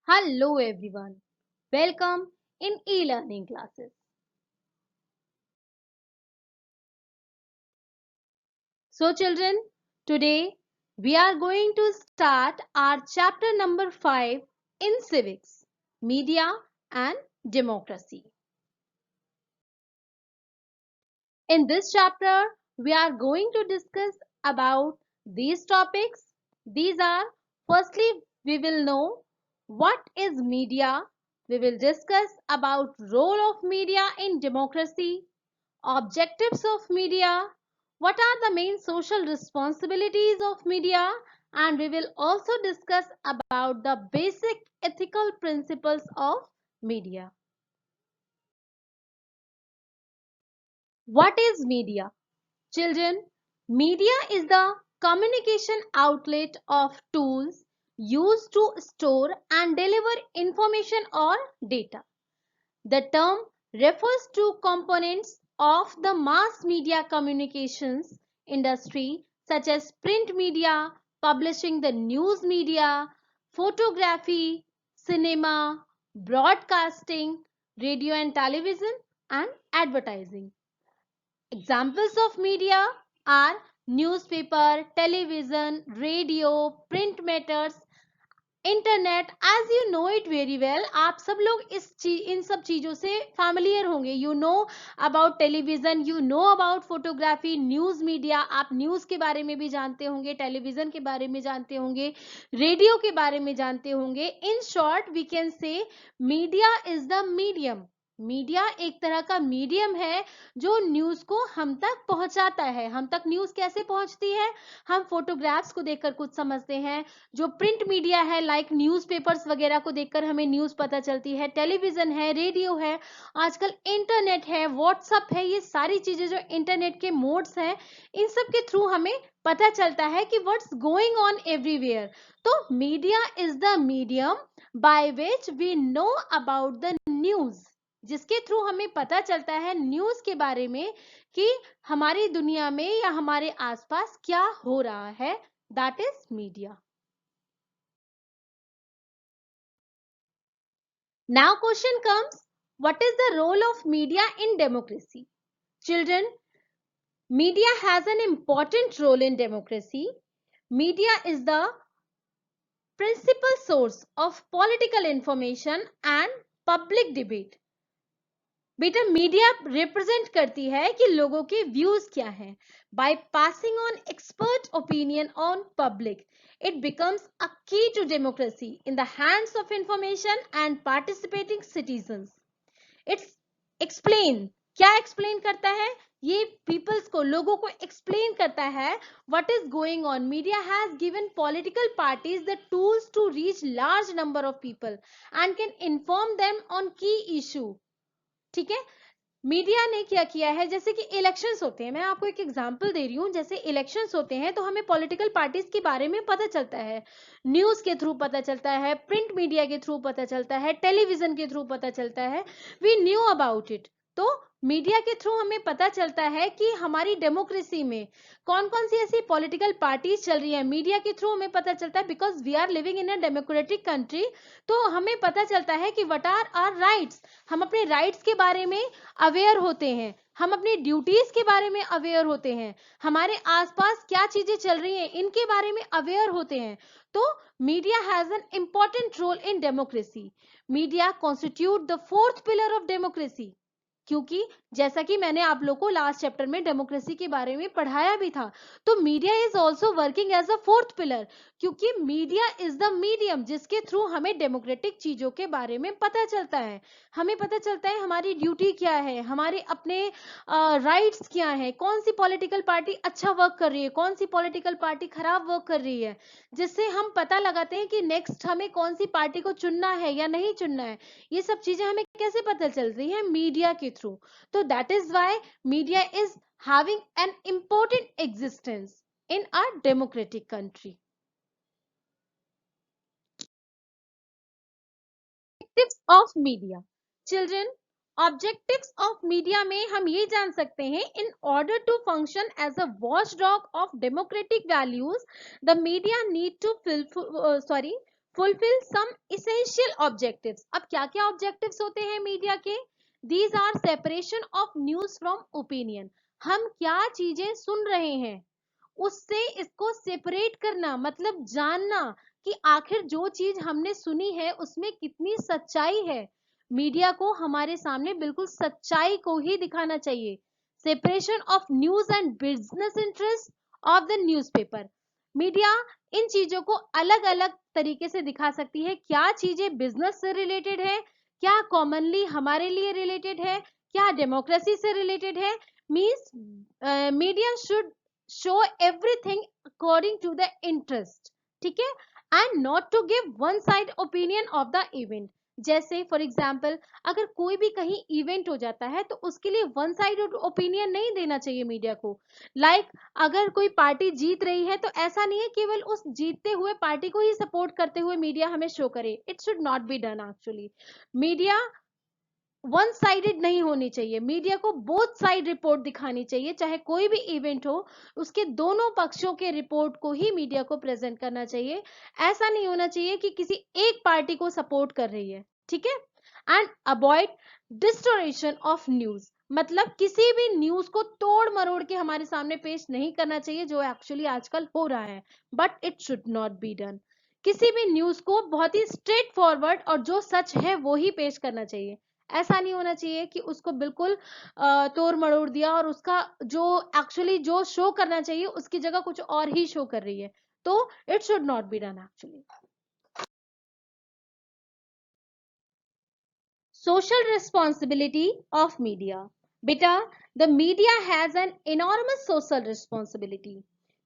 Hello everyone. Welcome in e-learning classes. So children, today we are going to start our chapter number 5 in civics, media and democracy. In this chapter, we are going to discuss about these topics. These are, firstly, we will know what is media. We will discuss about role of media in democracy, objectives of media, what are the main social responsibilities of media, and we will also discuss about the basic ethical principles of media. What is media? Children, media is the communication outlet of tools used to store and deliver information or data. The term refers to components of the mass media communications industry such as print media, publishing the news media, photography, cinema, broadcasting, radio and television, and advertising. Examples of media are newspaper, television, radio, print matters, internet as you know it very well. आप सब लोग इन सब चीजों से familiar होंगे. You know about television, you know about photography, news media. आप news के बारे में भी जानते होंगे, टेलीविजन के बारे में जानते होंगे, रेडियो के बारे में जानते होंगे. In short we can say media is the medium. Media एक तरह का मीडियम है जो न्यूज को हम तक पहुंचाता है. हम तक न्यूज कैसे पहुंचती है? हम फोटोग्राफ्स को देखकर कुछ समझते हैं. जो प्रिंट मीडिया है लाइक न्यूज़पेपर्स वगैरह को देखकर हमें न्यूज़ पता चलती है. टेलीविजन है, रेडियो है, आजकल इंटरनेट है, व्हाट्सएप है. ये सारी चीजें जो इंटरनेट के मोड्स हैं, इन सब के थ्रू हमें पता चलता है कि व्हाट्स गोइंग ऑन एवरीवेयर. तो media is the medium by which we know about the news, जिसके थ्रू हमें पता चलता है न्यूज के बारे में कि हमारी दुनिया में या हमारे आसपास क्या हो रहा है. That is media. Now question comes, what is the role of media in democracy? Children, media has an important role in democracy. Media is the principal source of political information and public debate. बेटा media represent करती है कि लोगों के views क्या हैं. By passing on expert opinion on public, it becomes a key to democracy in the hands of information and participating citizens. It's explain, क्या explain करता है? ये peoples को, लोगों को explain करता है what is going on. Media has given political parties the tools to reach large number of people and can inform them on key issue. ठीक है. मीडिया ने क्या किया है, जैसे कि इलेक्शंस होते हैं, मैं आपको एक एग्जांपल दे रही हूँ. जैसे इलेक्शंस होते हैं तो हमें पॉलिटिकल पार्टीज के बारे में पता चलता है, न्यूज के थ्रू पता चलता है, प्रिंट मीडिया के थ्रू पता चलता है, टेलीविजन के थ्रू पता चलता है. We knew about it. तो मीडिया के थ्रू हमें पता चलता है कि हमारी डेमोक्रेसी में कौन कौन सी ऐसी पॉलिटिकल पार्टीज चल रही है. मीडिया के थ्रू हमें पता चलता है because we are living in a democratic country. तो हमें पता चलता है कि व्हाट आर आवर राइट्स. हम अपने राइट्स के बारे में अवेयर होते हैं, हम अपनी ड्यूटीज के बारे में अवेयर होते हैं, हमारे आसपास क्या चीजें चल रही हैं इनके बारे में अवेयर होते हैं. तो media has an important role in democracy. Media constitute the fourth pillar of democracy. क्योंकि जैसा कि मैंने आप लोग को लास्ट चैप्टर में डेमोक्रेसी के बारे में पढ़ाया भी था, तो media is also working as a fourth pillar. क्योंकि मीडिया इज द मीडियम जिसके थ्रू हमें डेमोक्रेटिक चीजों के बारे में पता चलता है. हमें पता चलता है हमारी ड्यूटी क्या है, हमारे अपने राइट्स क्या है, कौन सी पॉलिटिकल पार्टी अच्छा वर्क कर रही है, कौन सी पॉलिटिकल पार्टी खराब वर्क कर रही है, जिससे हम पता लगाते हैं कि नेक्स्ट हमें कौन सी पार्टी को चुनना है या नहीं चुनना है. ये सब चीजें हमें कैसे पता चल रही है? मीडिया के थ्रू. तो that is why media is having an important existence in a democratic country. Objectives of media. Children, objectives of media में हम ये जान सकते हैं, in order to function as a watch dog of democratic values, the media need to fulfill some essential objectives. अब क्या क्या objectives होते हैं मीडिया के? These are separation of news from opinion. हम क्या चीजें सुन रहे हैं उससे इसको सेपरेट करना, मतलब जानना कि आखिर जो चीज हमने सुनी है उसमें कितनी सच्चाई है। मीडिया को हमारे सामने बिल्कुल सच्चाई को ही दिखाना चाहिए। Separation of news and business interest of the newspaper. Media इन चीजों को अलग अलग तरीके से दिखा सकती है। क्या चीजें बिजनेस से रिलेटेड है, क्या कॉमनली हमारे लिए रिलेटेड है, क्या डेमोक्रेसी से रिलेटेड है। Means media should show everything according to the interest, ठीक है, and not to give one side opinion of the event। जैसे फॉर एग्जाम्पल अगर कोई भी कहीं इवेंट हो जाता है तो उसके लिए वन साइड ओपिनियन नहीं देना चाहिए मीडिया को। अगर कोई पार्टी जीत रही है तो ऐसा नहीं है केवल उस जीतते हुए पार्टी को ही सपोर्ट करते हुए मीडिया हमें शो करे। It should not be done actually. Media one sided नहीं होनी चाहिए। मीडिया को बोथ साइड रिपोर्ट दिखानी चाहिए। चाहे कोई भी इवेंट हो उसके दोनों पक्षों के रिपोर्ट को ही मीडिया को प्रेजेंट करना चाहिए। ऐसा नहीं होना चाहिए कि किसी एक पार्टी को सपोर्ट कर रही है, ठीक है। And avoid distortion of news, मतलब किसी भी न्यूज को तोड़ मरोड़ के हमारे सामने पेश नहीं करना चाहिए जो एक्चुअली आजकल हो रहा है, but it should not be done. किसी भी न्यूज को बहुत ही स्ट्रेट फॉरवर्ड और जो सच है वो ही पेश करना चाहिए। ऐसा नहीं होना चाहिए कि उसको बिल्कुल तोड़ मरोड़ दिया और उसका जो एक्चुअली जो शो करना चाहिए उसकी जगह कुछ और ही शो कर रही है। तो it should not be done actually. Social responsibility of media. Beta, the media has an enormous social responsibility.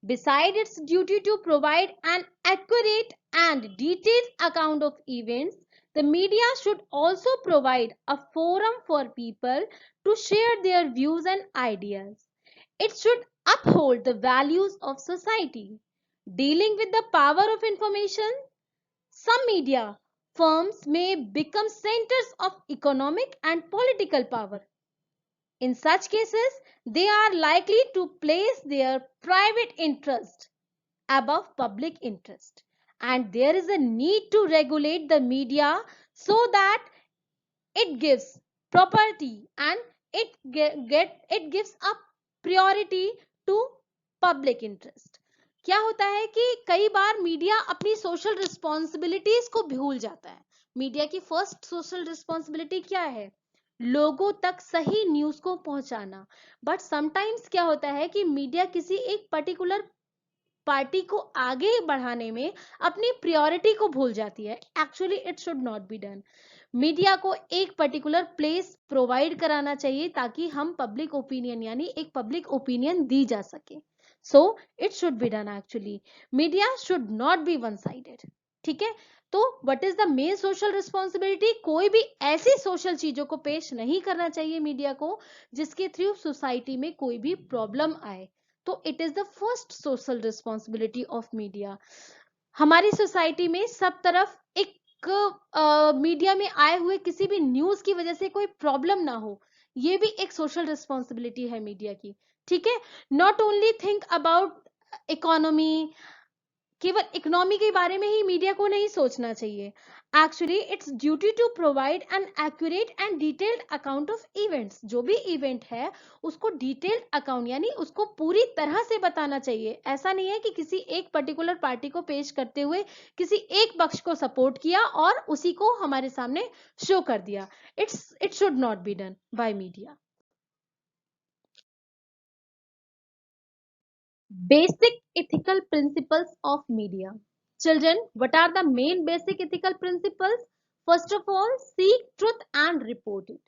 Besides its duty to provide an accurate and detailed account of events, the media should also provide a forum for people to share their views and ideas. It should uphold the values of society. Dealing with the power of information, some media firms may become centers of economic and political power. In such cases, they are likely to place their private interest above public interest. And there is a need to regulate the media so that it gives property and it gives a priority to public interest। क्या होता है कि कई बार media अपनी social responsibilities को भूल जाता है। मीडिया की फर्स्ट सोशल रिस्पॉन्सिबिलिटी क्या है? लोगों तक सही न्यूज को पहुंचाना। बट समटाइम्स क्या होता है कि मीडिया किसी एक पर्टिकुलर पार्टी को आगे बढ़ाने में अपनी प्रायोरिटी को भूल जाती है। Actually it should not be done. Media को एक पर्टिकुलर प्लेस प्रोवाइड कराना चाहिए ताकि हम पब्लिक ओपिनियन यानी एक पब्लिक ओपिनियन दी जा सके। So it should be done actually. Media should not be one sided, ठीक है। तो what is the main social responsibility? कोई भी ऐसी सोशल चीजों को पेश नहीं करना चाहिए मीडिया को जिसके थ्रू सोसाइटी में कोई भी प्रॉब्लम आए। तो it is the first social responsibility of media. हमारी सोसाइटी में सब तरफ एक मीडिया में आए हुए किसी भी न्यूज की वजह से कोई प्रॉब्लम ना हो, ये भी एक सोशल रिस्पॉन्सिबिलिटी है मीडिया की, ठीक है। Not only think about economy, केवल इकोनॉमी के बारे में ही मीडिया को नहीं सोचना चाहिए। Actually it's duty to provide an accurate and detailed account of events. जो भी इवेंट है उसको डिटेल्ड अकाउंट यानी उसको पूरी तरह से बताना चाहिए। ऐसा नहीं है कि किसी एक पर्टिकुलर पार्टी को पेश करते हुए किसी एक पक्ष को सपोर्ट किया और उसी को हमारे सामने शो कर दिया। It should not be done by media. Basic ethical principles of media. Children, what are the main basic ethical principles? First of all, seek truth and report it.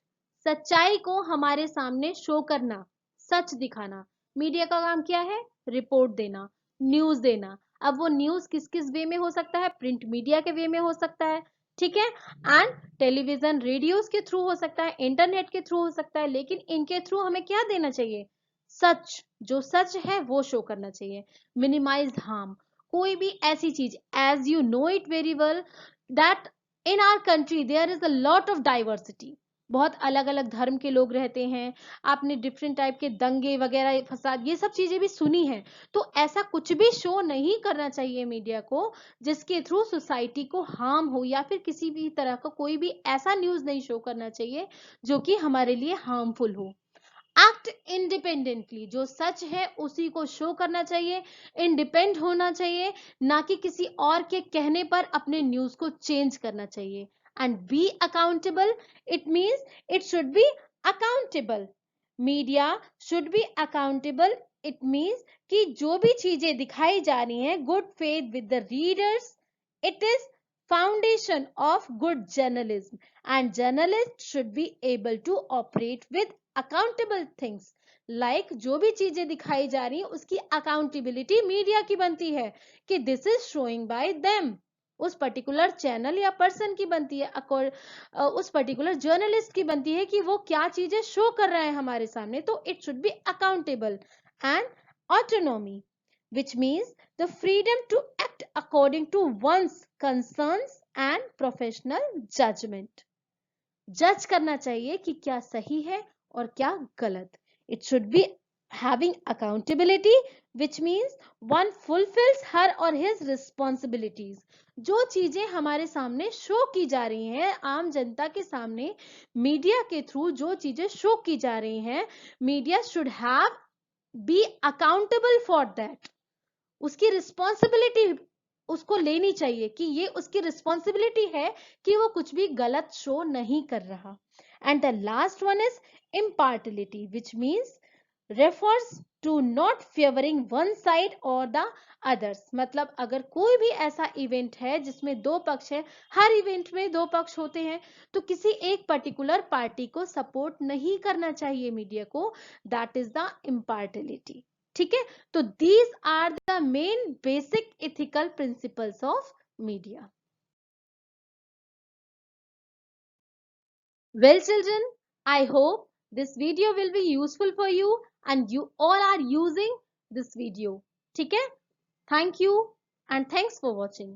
सच्चाई को हमारे सामने शो करना, सच दिखाना। मीडिया का काम क्या है? रिपोर्ट देना, न्यूज देना। अब वो न्यूज किस किस वे में हो सकता है? प्रिंट मीडिया के वे में हो सकता है, ठीक है, एंड टेलीविजन रेडियोस के थ्रू हो सकता है, इंटरनेट के थ्रू हो सकता है। लेकिन इनके थ्रू हमें क्या देना चाहिए? सच, जो सच है वो शो करना चाहिए। मिनिमाइज हार्म, कोई भी ऐसी चीज, as you know it very well that in our country there is a lot of diversity. बहुत अलग अलग धर्म के लोग रहते हैं, आपने डिफरेंट टाइप के दंगे वगैरह फसाद ये सब चीजें भी सुनी हैं। तो ऐसा कुछ भी शो नहीं करना चाहिए मीडिया को जिसके थ्रू सोसाइटी को हार्म हो, या फिर किसी भी तरह का कोई भी ऐसा न्यूज नहीं शो करना चाहिए जो कि हमारे लिए हार्मफुल हो। एक्ट इंडिपेंडेंटली, जो सच है उसी को शो करना चाहिए, इंडिपेंड होना चाहिए, ना कि किसी और के कहने पर अपने न्यूज को चेंज करना चाहिए। And be accountable, it means it should be accountable, media should be accountable. It means कि जो भी चीजें दिखाई जा रही हैं, good faith with the readers, it is foundation of good journalism, and journalists should be able to operate with accountable things, like जो भी चीजें दिखाई जा रही हैं उसकी अकाउंटेबिलिटी मीडिया की बनती है कि this is showing bye them, उस पर्टिकुलर चैनल या पर्सन की बनती है, उस पर्टिकुलर जर्नलिस्ट की बनती है कि वो क्या चीजें शो कर रहा है हमारे सामने। तो it should be accountable. And autonomy, which means the freedom to act according to one's concerns and professional judgment. जज करना चाहिए कि क्या सही है और क्या गलत। It should be having accountability, which means one fulfils her or his responsibilities. जो चीजें हमारे सामने शो की जा रही हैं, आम जनता के सामने मीडिया के थ्रू जो चीजें शो की जा रही हैं, media should have be accountable for that. उसकी रिस्पॉन्सिबिलिटी उसको लेनी चाहिए कि ये उसकी रिस्पॉन्सिबिलिटी है कि वो कुछ भी गलत शो नहीं कर रहा। And the last one is impartiality, which means refers to not favouring one side or the others. मतलब अगर कोई भी ऐसा इवेंट है जिसमें दो पक्ष है, हर इवेंट में दो पक्ष होते हैं, तो किसी एक पर्टिकुलर पार्टी को सपोर्ट नहीं करना चाहिए मीडिया को। That is the impartiality. ठीक है, तो these are the main basic ethical principles of media. Well, children, I hope this video will be useful for you and you all are using this video. ठीक है? Thank you and thanks for watching.